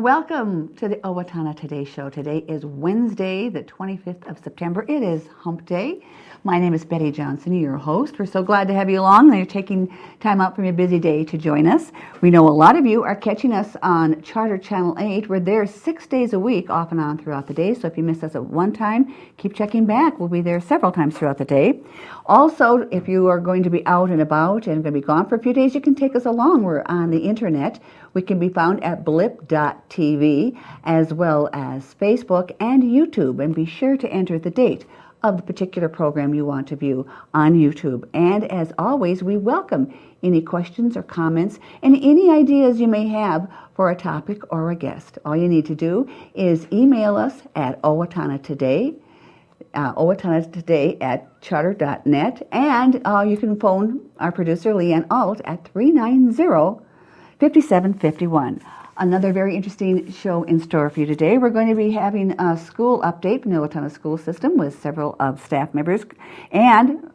Welcome to the Owatonna Today Show. Today is Wednesday, the 25th of September. It is Hump Day. My name is Betty Johnson, your host. We're so glad to have you along, and you're taking time out from your busy day to join us. We know a lot of you are catching us on Charter Channel 8. We're there 6 days a week, off and on throughout the day. So if you missed us at one time, keep checking back. We'll be there several times throughout the day. Also, if you are going to be out and about and going to be gone for a few days, you can take us along. We're on the internet. We can be found at blip.tv as well as Facebook and YouTube. And be sure to enter the date of the particular program you want to view on YouTube. And as always, we welcome any questions or comments and any ideas you may have for a topic or a guest. All you need to do is email us at Owatonna Today, Owatonna Today at charter.net, and you can phone our producer Leanne Alt at 390-5751. Another very interesting show in store for you today. We're going to be having a school update from the Owatonna school system with several of staff members. And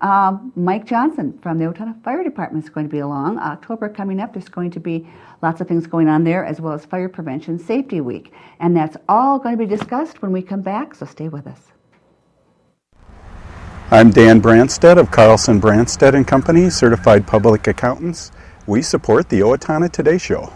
Mike Johnson from the Owatonna Fire Department is going to be along. October coming up, there's going to be lots of things going on there, as well as Fire Prevention Safety Week. And that's all going to be discussed when we come back, so stay with us. I'm Dan Branstead of Carlson Branstead and Company, Certified Public Accountants. We support the Owatonna Today Show.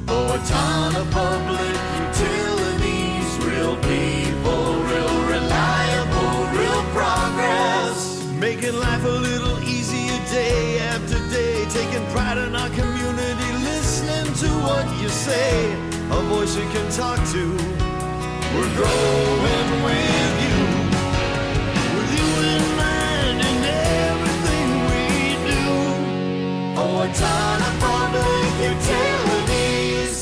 Owatonna Public Utilities, real people, real reliable, real progress. Making life a little easier day after day, taking pride in our community, listening to what you say, a voice you can talk to. We're growing with you in mind in everything we do. Owatonna Public Utilities.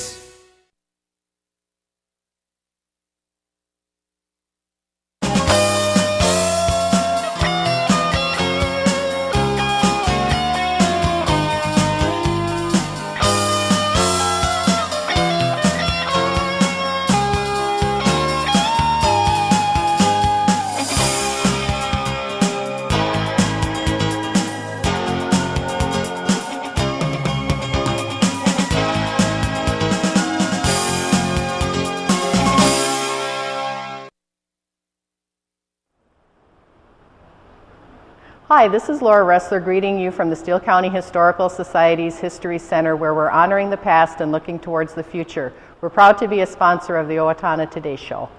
Hi, this is Laura Ressler greeting you from the Steele County Historical Society's History Center, where we're honoring the past and looking towards the future. We're proud to be a sponsor of the Owatonna Today Show.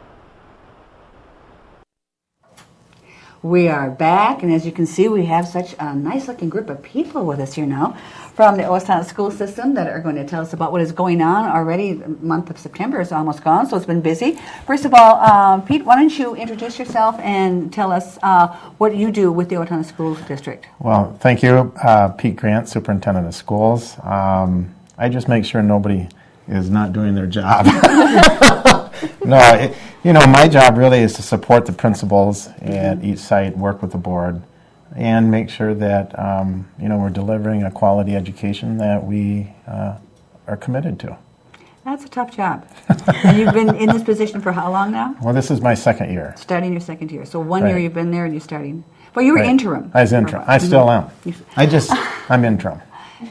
We are back, and as you can see, we have such a nice-looking group of people with us here now from the Owatonna school system that are going to tell us about what is going on already. The month of September is almost gone, so it's been busy. First of all, Pete, why don't you introduce yourself and tell us what you do with the Owatonna School District? Well, thank you. Pete Grant, Superintendent of Schools. I just make sure nobody is not doing their job. No, my job really is to support the principals at each site, work with the board, and make sure that, we're delivering a quality education that we are committed to. That's a tough job. And you've been in this position for how long now? Well, this is my second year. Starting your second year. So 1 year you've been there and you're starting. Well, you were interim. I was interim. I still am. I'm interim.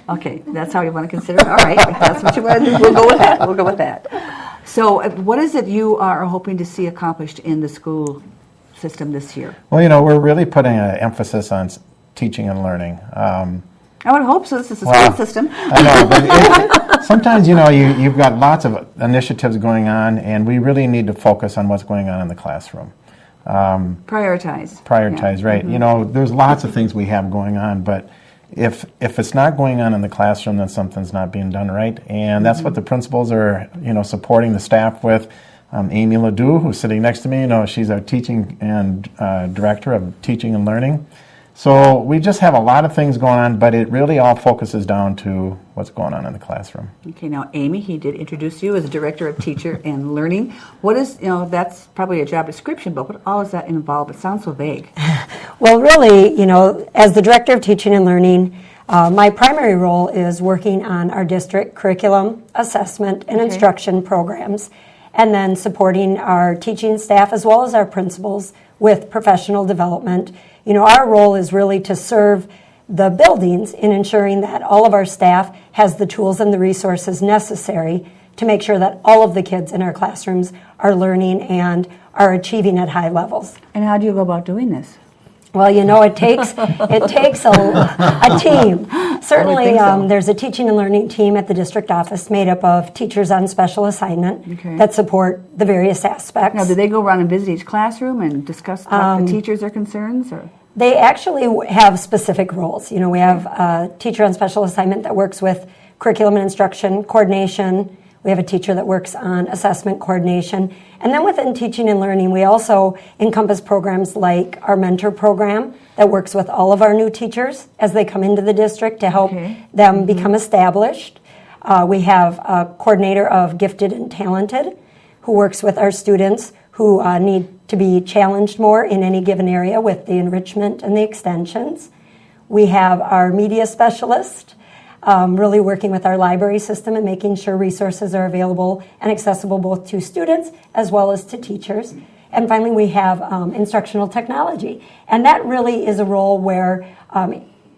Okay, that's how you want to consider it. All right, if that's what you want to do, we'll go with that. We'll go with that. So what is it you are hoping to see accomplished in the school system this year? Well, we're really putting an emphasis on teaching and learning. I would hope so. This is a school system. I know, but sometimes, you've got lots of initiatives going on, and we really need to focus on what's going on in the classroom. Prioritize, yeah. Right. Mm-hmm. There's lots of things we have going on, but if it's not going on in the classroom, then something's not being done right, and that's what the principals are, supporting the staff with. Amy LaDue, who's sitting next to me, she's our teaching and director of teaching and learning. So we just have a lot of things going on, but it really all focuses down to what's going on in the classroom. Okay, now Amy, he did introduce you as director of teacher and learning. What is, that's probably a job description, but what all does that involve? It sounds so vague. Well, really, as the director of teaching and learning, my primary role is working on our district curriculum, assessment, and instruction programs, and then supporting our teaching staff as well as our principals with professional development. Our role is really to serve the buildings in ensuring that all of our staff has the tools and the resources necessary to make sure that all of the kids in our classrooms are learning and are achieving at high levels. And how do you go about doing this? Well, it takes a team. Certainly, so. There's a teaching and learning team at the district office made up of teachers on special assignment that support the various aspects. Now, do they go around and visit each classroom and discuss what the teachers' are concerns? Or? They actually have specific roles. We have a teacher on special assignment that works with curriculum and instruction coordination. We have a teacher that works on assessment coordination. And then within teaching and learning, we also encompass programs like our mentor program that works with all of our new teachers as they come into the district to help them become established. We have a coordinator of gifted and talented who works with our students who need to be challenged more in any given area with the enrichment and the extensions. We have our media specialist, really working with our library system and making sure resources are available and accessible both to students as well as to teachers. And finally, we have instructional technology. And that really is a role where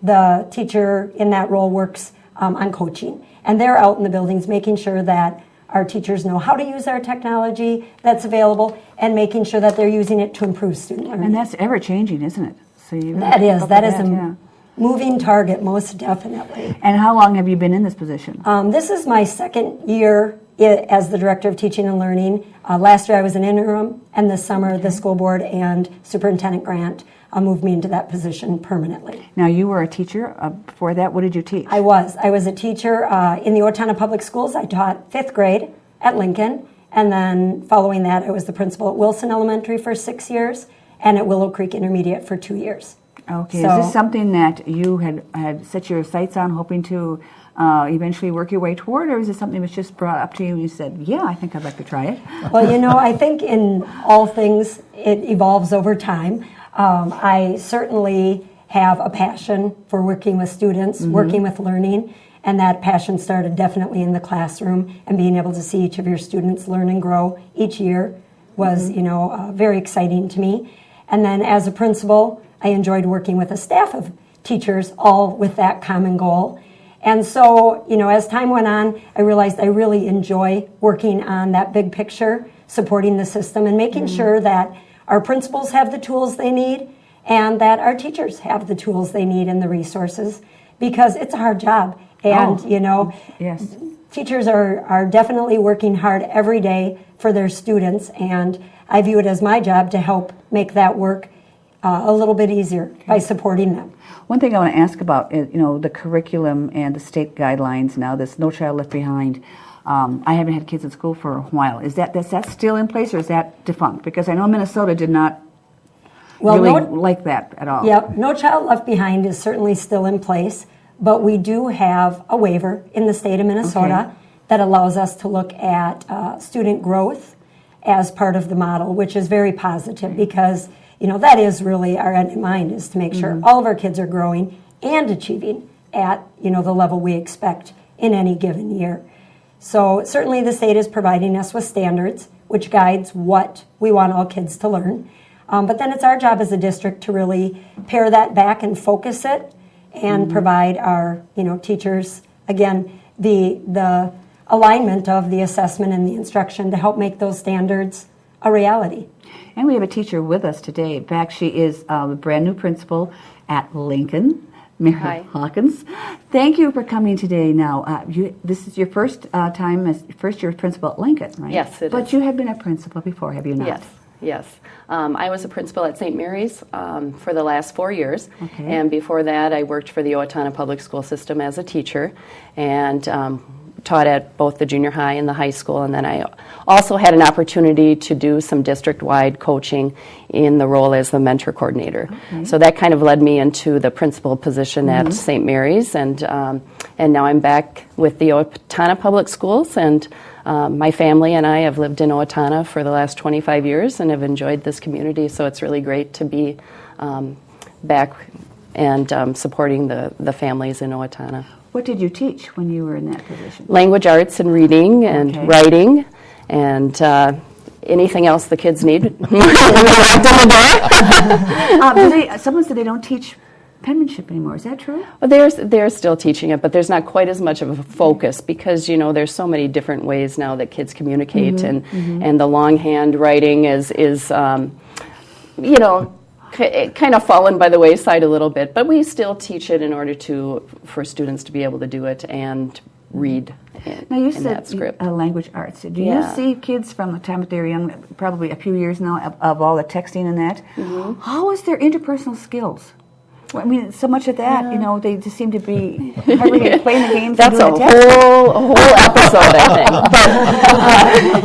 the teacher in that role works on coaching. And they're out in the buildings making sure that our teachers know how to use our technology that's available and making sure that they're using it to improve student learning. And that's ever-changing, isn't it? So that is a moving target, most definitely. And how long have you been in this position? This is my second year as the Director of Teaching and Learning. Last year I was an interim, and this summer the school board and Superintendent Grant moved me into that position permanently. Now, you were a teacher before that. What did you teach? I was a teacher in the Owatonna Public Schools. I taught 5th grade at Lincoln, and then following that I was the principal at Wilson Elementary for 6 years and at Willow Creek Intermediate for 2 years. Okay, So, is this something that you had set your sights on, hoping to eventually work your way toward, or is this something that was just brought up to you and you said, yeah, I think I'd like to try it? Well, I think in all things it evolves over time. I certainly have a passion for working with students, working with learning, and that passion started definitely in the classroom, and being able to see each of your students learn and grow each year was, very exciting to me. And then as a principal, I enjoyed working with a staff of teachers, all with that common goal. And so, as time went on, I realized I really enjoy working on that big picture, supporting the system and making sure that our principals have the tools they need and that our teachers have the tools they need and the resources, because it's a hard job. And, Yes. teachers are definitely working hard every day for their students, and I view it as my job to help make that work a little bit easier by supporting them. One thing I want to ask about is, the curriculum and the state guidelines now, this No Child Left Behind. I haven't had kids in school for a while. Is that still in place, or is that defunct? Because I know Minnesota did not like that at all. Yep, No Child Left Behind is certainly still in place, but we do have a waiver in the state of Minnesota that allows us to look at student growth as part of the model, which is very positive because that is really our end in mind, is to make sure all of our kids are growing and achieving at the level we expect in any given year. So certainly the state is providing us with standards, which guides what we want all kids to learn. But then it's our job as a district to really pare that back and focus it and provide our teachers, again, the alignment of the assessment and the instruction to help make those standards a reality. And we have a teacher with us today. In fact, she is a brand new principal at Lincoln, Mary Hawkins. Thank you for coming today. Now, this is your first first year principal at Lincoln, right? Yes, it is. But you have been a principal before, have you not? Yes. I was a principal at St. Mary's for the last 4 years. Okay. And before that, I worked for the Owatonna Public School System as a teacher and taught at both the junior high and the high school. And then I also had an opportunity to do some district-wide coaching in the role as the mentor coordinator. Okay. So that kind of led me into the principal position at St. Mary's. And now I'm back with the Owatonna Public Schools, and my family and I have lived in Owatonna for the last 25 years and have enjoyed this community, so it's really great to be back and supporting the families in Owatonna. What did you teach when you were in that position? Language arts and reading and writing and anything else the kids need. Someone said they don't teach penmanship anymore. Is that true? Well, they're still teaching it, but there's not quite as much of a focus because, there's so many different ways now that kids communicate, and the longhand writing is kind of fallen by the wayside a little bit. But we still teach it in order for students to be able to do it and read Now, you in that said script. language arts. Do Yeah. you see kids from the time that they were young, probably a few years now, of all the texting and that? How is their interpersonal skills? Well, I mean, so much of that, they just seem to be hardly even playing the games. That's and a doing the texting. whole episode, I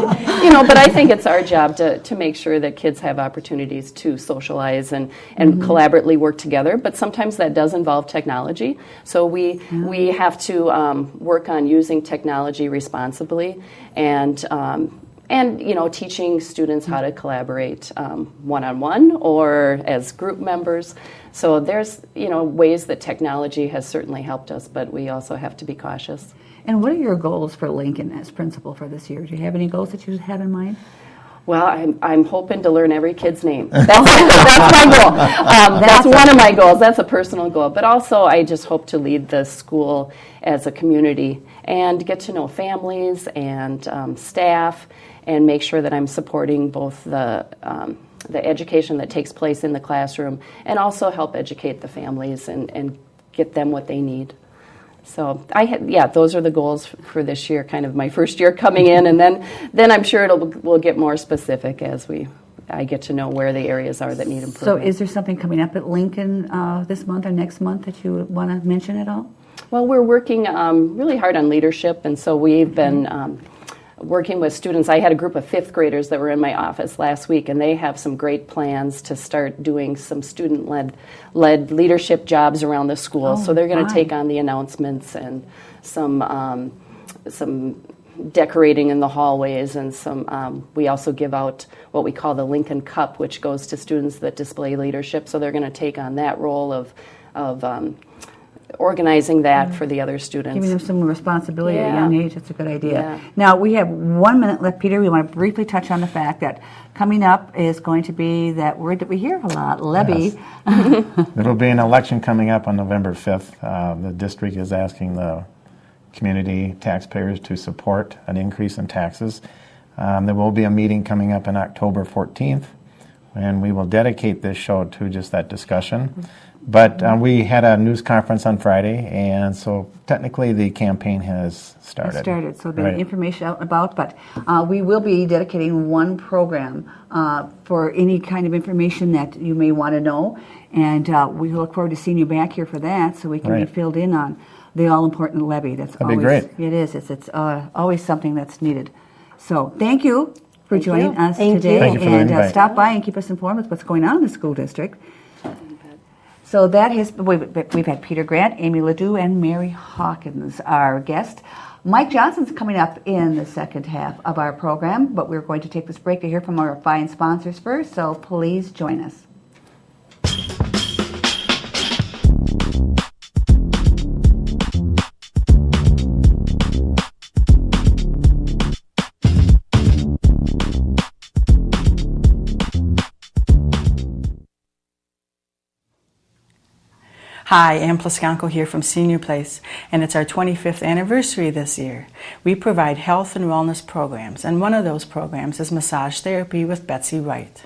think. But I think it's our job to make sure that kids have opportunities to socialize and collaboratively work together. But sometimes that does involve technology. So we have to work on using technology responsibly and teaching students how to collaborate one-on-one or as group members. So there's, ways that technology has certainly helped us, but we also have to be cautious. And what are your goals for Lincoln as principal for this year? Do you have any goals that you have in mind? Well, I'm hoping to learn every kid's name. That's my goal. That's one of my goals. That's a personal goal. But also, I just hope to lead the school as a community and get to know families and staff and make sure that I'm supporting both the education that takes place in the classroom and also help educate the families and get them what they need. So those are the goals for this year, kind of my first year coming in, and then I'm sure we'll get more specific as I get to know where the areas are that need improvement. So is there something coming up at Lincoln this month or next month that you want to mention at all? Well, we're working really hard on leadership, and so we've been working with students. I had a group of fifth graders that were in my office last week, and they have some great plans to start doing some student-led leadership jobs around the school. So they're going to take on the announcements and some decorating in the hallways, and we also give out what we call the Lincoln Cup, which goes to students that display leadership. So they're going to take on that role of organizing that for the other students. Giving them some responsibility at a young age, that's a good idea. Yeah. Now, we have 1 minute left, Peter. We want to briefly touch on the fact that coming up is going to be that word that we hear a lot, levy. Yes. There'll be an election coming up on November 5th. The district is asking the community taxpayers to support an increase in taxes. There will be a meeting coming up on October 14th, and we will dedicate this show to just that discussion. But we had a news conference on Friday, and so technically the campaign has started. So the information out and about, but we will be dedicating one program for any kind of information that you may want to know, and we look forward to seeing you back here for that, so we can be filled in on the all-important levy. That'd be great. It is. It's always something that's needed. So thank you for joining us today, Thank you for the and invite. stop by and keep us informed with what's going on in the school district. So we've had Peter Grant, Amy LaDue, and Mary Hawkins, our guest. Mike Johnson's coming up in the second half of our program, but we're going to take this break to hear from our fine sponsors first, so please join us. Hi, Ann Plascanco here from Senior Place, and it's our 25th anniversary this year. We provide health and wellness programs, and one of those programs is massage therapy with Betsy Wright.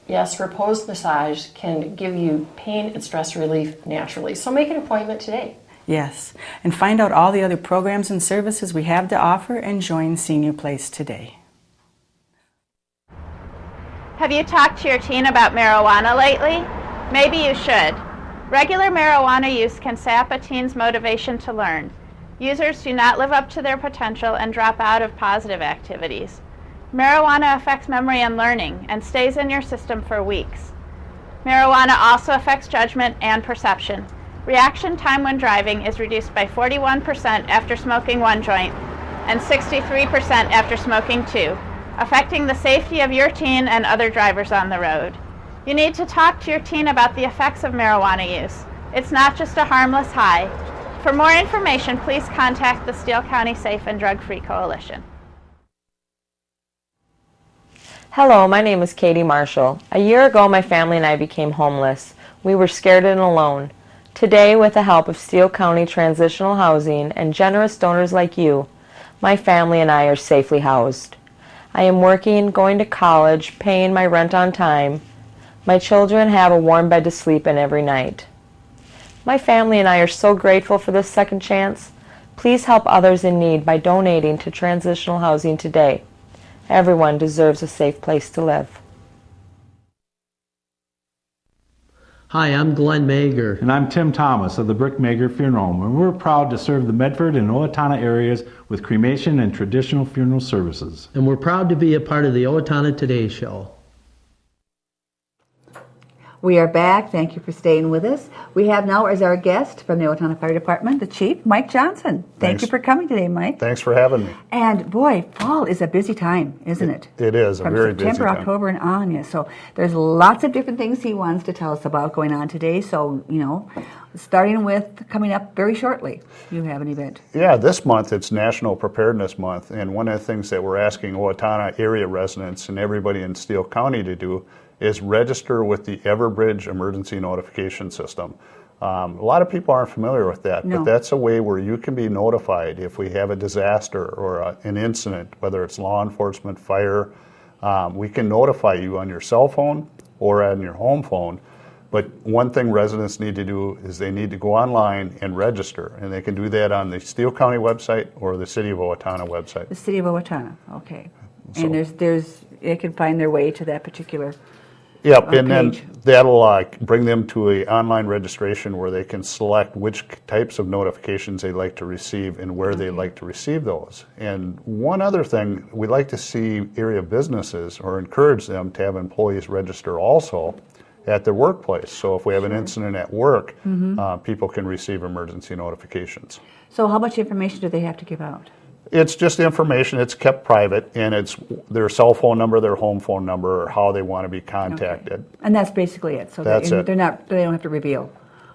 Yes, Repose Massage can give you pain and stress relief naturally, so make an appointment today. Yes, and find out all the other programs and services we have to offer and join Senior Place today. Have you talked to your teen about marijuana lately? Maybe you should. Regular marijuana use can sap a teen's motivation to learn. Users do not live up to their potential and drop out of positive activities. Marijuana affects memory and learning and stays in your system for weeks. Marijuana also affects judgment and perception. Reaction time when driving is reduced by 41% after smoking one joint and 63% after smoking two, affecting the safety of your teen and other drivers on the road. You need to talk to your teen about the effects of marijuana use. It's not just a harmless high. For more information, please contact the Steele County Safe and Drug-Free Coalition. Hello, my name is Katie Marshall. A year ago, my family and I became homeless. We were scared and alone. Today, with the help of Steele County Transitional Housing and generous donors like you, my family and I are safely housed. I am working, going to college, paying my rent on time. My children have a warm bed to sleep in every night. My family and I are so grateful for this second chance. Please help others in need by donating to transitional housing today. Everyone deserves a safe place to live. Hi, I'm Glenn Mager. And I'm Tim Thomas of the Brick Mager Funeral Home, and we're proud to serve the Medford and Owatonna areas with cremation and traditional funeral services. And we're proud to be a part of the Owatonna Today Show. We are back. Thank you for staying with us. We have now as our guest from the Owatonna Fire Department, the Chief, Mike Johnson. Thank you for coming today, Mike. Thanks for having me. And boy, fall is a busy time, isn't it? It is a very busy time. From September, October, and on. Yeah. So there's lots of different things he wants to tell us about going on today. So, starting with coming up very shortly, you have an event. Yeah, this month it's National Preparedness Month, and one of the things that we're asking Owatonna area residents and everybody in Steele County to do is register with the Everbridge Emergency Notification System. A lot of people aren't familiar with that, but that's a way where you can be notified if we have a disaster or an incident, whether it's law enforcement, fire. We can notify you on your cell phone or on your home phone. But one thing residents need to do is they need to go online and register, and they can do that on the Steele County website or the City of Owatonna website. The City of Owatonna, okay. So, and they can find their way to that particular Yep, and page. then that'll bring them to an online registration where they can select which types of notifications they'd like to receive and where they'd like to receive those. And one other thing, we'd like to see area businesses or encourage them to have employees register also at their workplace. So if we have an incident at work, people can receive emergency notifications. So how much information do they have to give out? It's just information. It's kept private, and it's their cell phone number, their home phone number, or how they want to be contacted. Okay. And that's basically it. So that's it. They don't have to reveal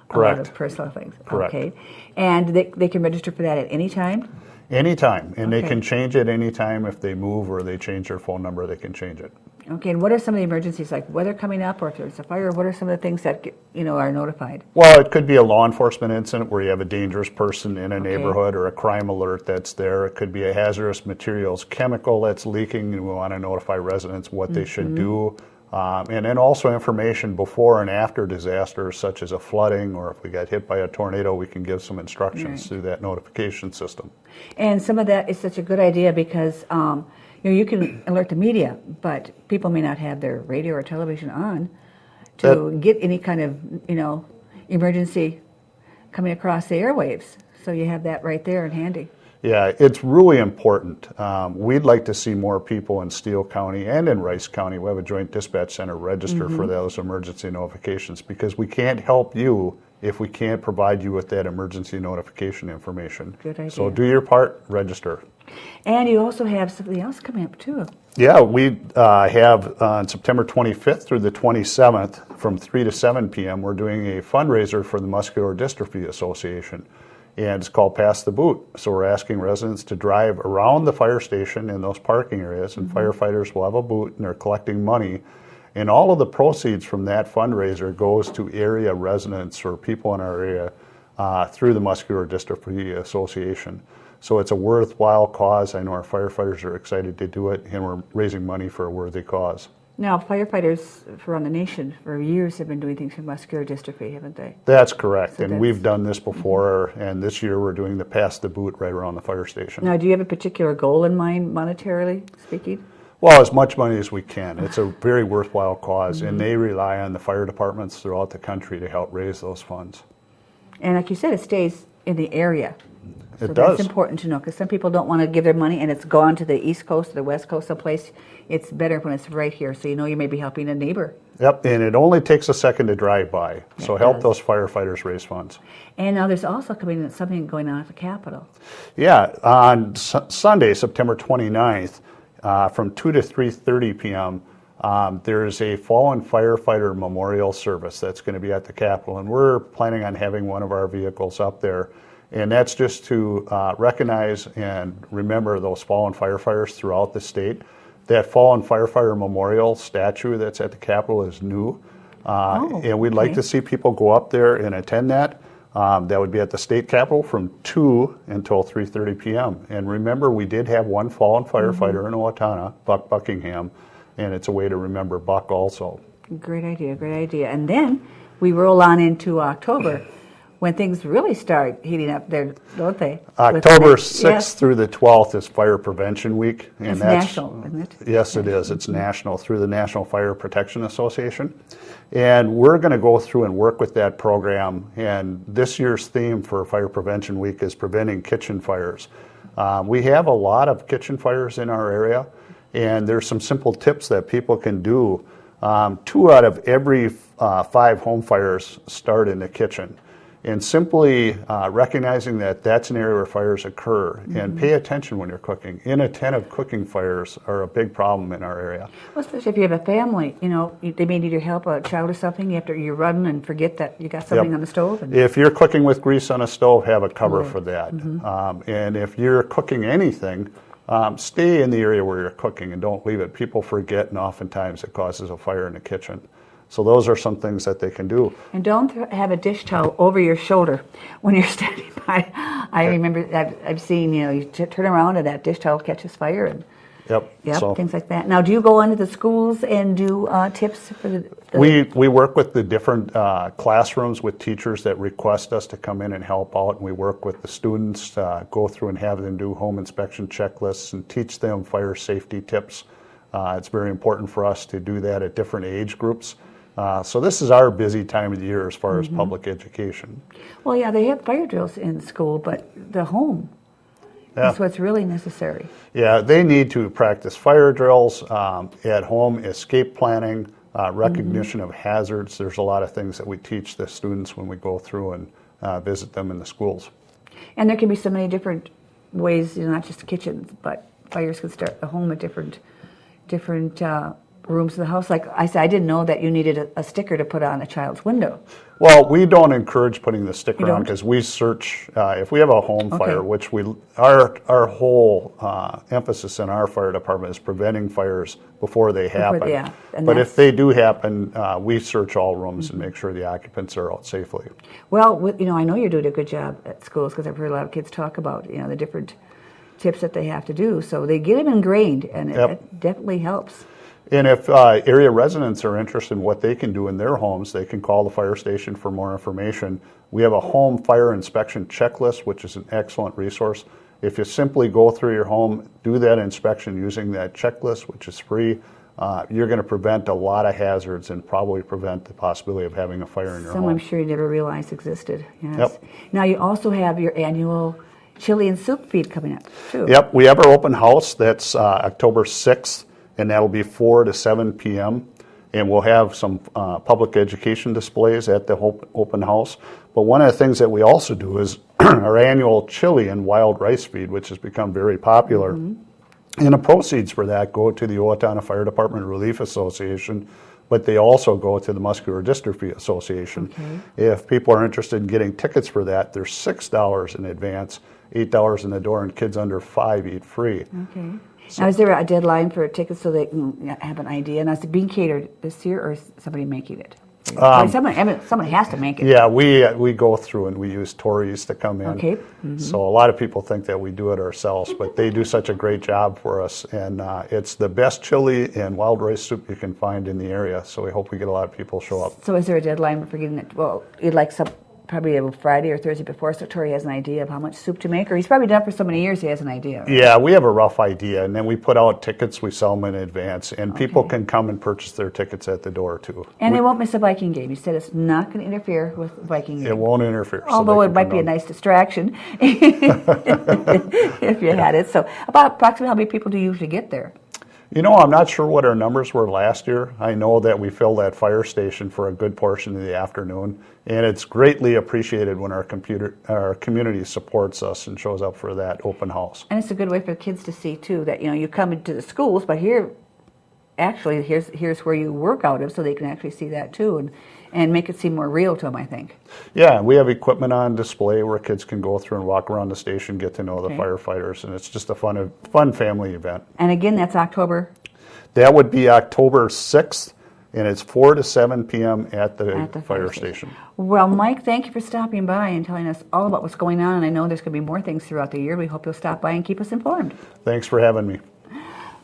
a lot of personal things. Correct. Okay. And they can register for that at any time? Anytime, and they can change it anytime. If they move or they change their phone number, they can change it. Okay, and what are some of the emergencies, like weather coming up, or if there's a fire? What are some of the things that are notified? Well, it could be a law enforcement incident where you have a dangerous person in a neighborhood, or a crime alert that's there. It could be a hazardous materials chemical that's leaking, and we want to notify residents what they should do. And then also information before and after disasters, such as a flooding, or if we got hit by a tornado, we can give some instructions through that notification system. And some of that is such a good idea because you can alert the media, but people may not have their radio or television on to get any kind of emergency coming across the airwaves. So you have that right there and handy. Yeah, it's really important. We'd like to see more people in Steele County and in Rice County. We have a joint dispatch center register for those emergency notifications, because we can't help you if we can't provide you with that emergency notification information. Good idea. So do your part, register. And you also have something else coming up too. Yeah, we have on September 25th through the 27th from 3 to 7 p.m. we're doing a fundraiser for the Muscular Dystrophy Association. And it's called Pass the Boot. So we're asking residents to drive around the fire station in those parking areas, and firefighters will have a boot, and they're collecting money. And all of the proceeds from that fundraiser goes to area residents or people in our area through the Muscular Dystrophy Association. So it's a worthwhile cause. I know our firefighters are excited to do it, and we're raising money for a worthy cause. Now, firefighters around the nation for years have been doing things for muscular dystrophy, haven't they? That's correct, and we've done this before, and this year we're doing the Pass the Boot right around the fire station. Now, do you have a particular goal in mind, monetarily speaking? Well, as much money as we can. It's a very worthwhile cause, and they rely on the fire departments throughout the country to help raise those funds. And like you said, it stays in the area. So It does. That's important to know, because some people don't want to give their money and it's gone to the East Coast or the West Coast someplace. It's better when it's right here, so you may be helping a neighbor. Yep, and it only takes a second to drive by. So help those firefighters raise funds. And now there's also something going on at the Capitol. Yeah, on Sunday, September 29th, from 2 to 3:30 p.m., there's a fallen firefighter memorial service that's going to be at the Capitol, and we're planning on having one of our vehicles up there. And that's just to recognize and remember those fallen firefighters throughout the state. That fallen firefighter memorial statue that's at the Capitol is new, and we'd like to see people go up there and attend that. That would be at the state capitol from 2 until 3:30 p.m. And remember, we did have one fallen firefighter in Owatonna, Buck Buckingham, and it's a way to remember Buck also. Great idea, great idea. And then we roll on into October when things really start heating up there, don't they? October 6th through the 12th is Fire Prevention Week. And it's that's national, isn't it? Yes, it is. It's national through the National Fire Protection Association. And we're going to go through and work with that program. And this year's theme for Fire Prevention Week is preventing kitchen fires. We have a lot of kitchen fires in our area, and there's some simple tips that people can do. 2 out of every 5 home fires start in the kitchen. And simply recognizing that that's an area where fires occur, and pay attention when you're cooking. Inattentive cooking fires are a big problem in our area. Well, especially if you have a family, they may need your help, a child or something, after you run and forget that you got something on the stove. And if you're cooking with grease on a stove, have a cover for that. And if you're cooking anything, stay in the area where you're cooking and don't leave it. People forget, and oftentimes it causes a fire in the kitchen. So those are some things that they can do. And don't have a dish towel over your shoulder when you're standing by. I remember I've seen, you turn around and that dish towel catches fire. And things like that. Now, do you go into the schools and do tips for the We work with the different classrooms with teachers that request us to come in and help out, and we work with the students, go through and have them do home inspection checklists and teach them fire safety tips. It's very important for us to do that at different age groups. So this is our busy time of the year as far as public education. Well, yeah, they have fire drills in school, but the home, that's what's really necessary. Yeah, they need to practice fire drills at home, escape planning, recognition of hazards. There's a lot of things that we teach the students when we go through and visit them in the schools. And there can be so many different ways, not just kitchens, but fires can start at home at different rooms of the house. Like I said, I didn't know that you needed a sticker to put on a child's window. Well, we don't encourage putting the sticker on because we search, if we have a home fire, which our whole emphasis in our fire department is preventing fires before they happen. But if they do happen, we search all rooms and make sure the occupants are out safely. Well, I know you're doing a good job at schools because I've heard a lot of kids talk about, the different tips that they have to do. So they get them ingrained, and it definitely helps. And if area residents are interested in what they can do in their homes, they can call the fire station for more information. We have a home fire inspection checklist, which is an excellent resource. If you simply go through your home, do that inspection using that checklist, which is free, you're going to prevent a lot of hazards and probably prevent the possibility of having a fire in your home. Some I'm sure you never realized existed. Yes. Now you also have your annual chili and soup feed coming up, too. Yep, we have our open house. That's October 6th. And that'll be 4 to 7 p.m. And we'll have some public education displays at the open house. But one of the things that we also do is our annual chili and wild rice feed, which has become very popular. And the proceeds for that go to the Owatonna Fire Department Relief Association, but they also go to the Muscular Dystrophy Association. If people are interested in getting tickets for that, they're $6 in advance, $8 in the door, and kids under 5 eat free. Now, is there a deadline for tickets so they can have an idea? And is it being catered this year, or is somebody making it? Someone has to make it. Yeah, we go through and we use Tories to come in. So a lot of people think that we do it ourselves, but they do such a great job for us. And it's the best chili and wild rice soup you can find in the area. So we hope we get a lot of people show up. So is there a deadline for getting it? Well, you'd like probably a Friday or Thursday before, so Tori has an idea of how much soup to make, or he's probably done it for so many years he has an idea. Right? Yeah, we have a rough idea, and then we put out tickets, we sell them in advance, and people can come and purchase their tickets at the door, too. And they won't miss a Viking game. You said it's not going to interfere with Viking game. It won't interfere. Although it might be a nice distraction if you had it. So approximately how many people do you usually get there? I'm not sure what our numbers were last year. I know that we filled that fire station for a good portion of the afternoon, and it's greatly appreciated when our community supports us and shows up for that open house. And it's a good way for the kids to see, too, that, you come into the schools, but here's where you work out of, so they can actually see that, too, and make it seem more real to them, I think. Yeah, we have equipment on display where kids can go through and walk around the station, get to know the firefighters, and it's just a fun family event. And again, that's October? That would be October 6th, and it's 4 to 7 p.m. at the fire station. Well, Mike, thank you for stopping by and telling us all about what's going on, and I know there's going to be more things throughout the year. We hope you'll stop by and keep us informed. Thanks for having me.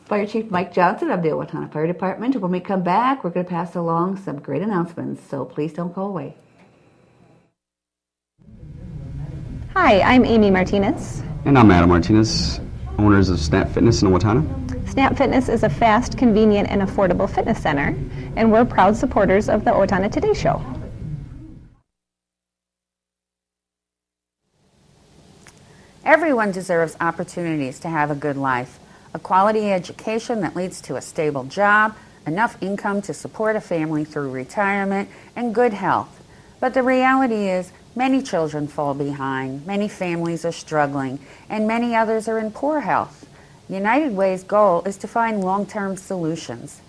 Fire Chief Mike Johnson of the Owatonna Fire Department. When we come back, we're going to pass along some great announcements, so please don't go away. Hi, I'm Amy Martinez. And I'm Adam Martinez, owners of Snap Fitness in Owatonna. Snap Fitness is a fast, convenient, and affordable fitness center, and we're proud supporters of the Owatonna Today Show. Everyone deserves opportunities to have a good life, a quality education that leads to a stable job, enough income to support a family through retirement, and good health. But the reality is, many children fall behind, many families are struggling, and many others are in poor health. United Way's goal is to find long-term solutions.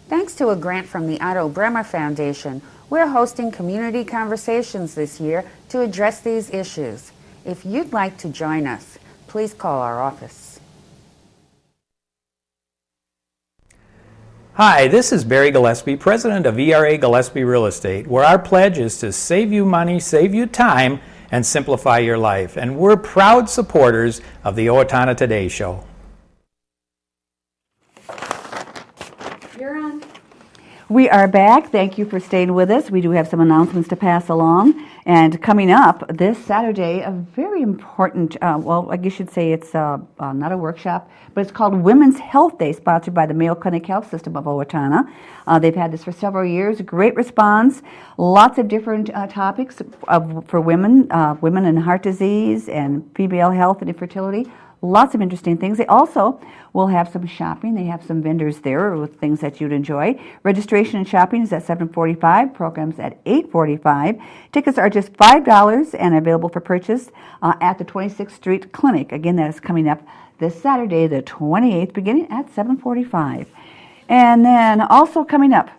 Thanks to a grant from the Otto Bremer Foundation, we're hosting community conversations this year to address these issues. If you'd like to join us, please call our office. Hi, this is Barry Gillespie, president of ERA Gillespie Real Estate, where our pledge is to save you money, save you time, and simplify your life. And we're proud supporters of the Owatonna Today Show. You're on. We are back. Thank you for staying with us. We do have some announcements to pass along. And coming up this Saturday, a very important, well, I guess you'd say it's not a workshop, but it's called Women's Health Day, sponsored by the Mayo Clinic Health System of Owatonna. They've had this for several years. Great response. Lots of different topics for women, women and heart disease and female health and infertility. Lots of interesting things. They also will have some shopping. They have some vendors there with things that you'd enjoy. Registration and shopping is at 7:45. Programs at 8:45. Tickets are just $5 and available for purchase at the 26th Street Clinic. Again, that is coming up this Saturday, the 28th, beginning at 7:45. And then also coming up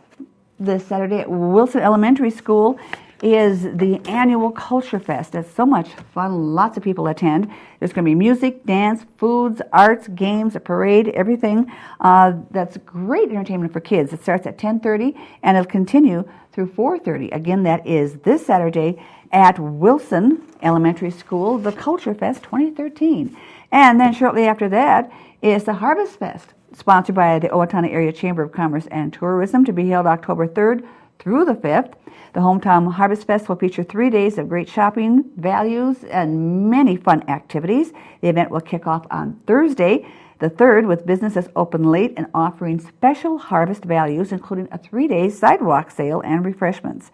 this Saturday at Wilson Elementary School is the annual Culture Fest. It's so much fun. Lots of people attend. There's going to be music, dance, foods, arts, games, a parade, everything. That's great entertainment for kids. It starts at 10:30 and it'll continue through 4:30. Again, that is this Saturday at Wilson Elementary School, the Culture Fest 2013. And then shortly after that is the Harvest Fest, sponsored by the Owatonna Area Chamber of Commerce and Tourism, to be held October 3rd through the 5th. The Hometown Harvest Fest will feature 3 days of great shopping, values, and many fun activities. The event will kick off on Thursday, the 3rd, with businesses open late and offering special harvest values, including a 3-day sidewalk sale and refreshments.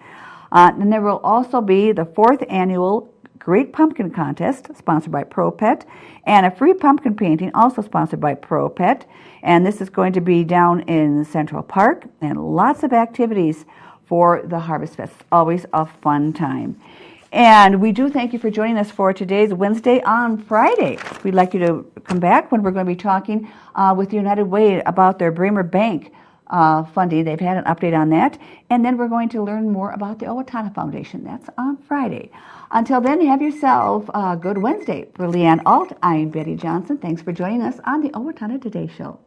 And there will also be the 4th annual Great Pumpkin Contest, sponsored by ProPet, and a free pumpkin painting, also sponsored by ProPet. And this is going to be down in Central Park, and lots of activities for the Harvest Fest. Always a fun time. And we do thank you for joining us for today's Wednesday. On Friday, we'd like you to come back when we're going to be talking with United Way about their Bremer Bank funding. They've had an update on that. And then we're going to learn more about the Owatonna Foundation. That's on Friday. Until then, have yourself a good Wednesday. For Leanne Alt, I'm Betty Johnson. Thanks for joining us on the Owatonna Today Show.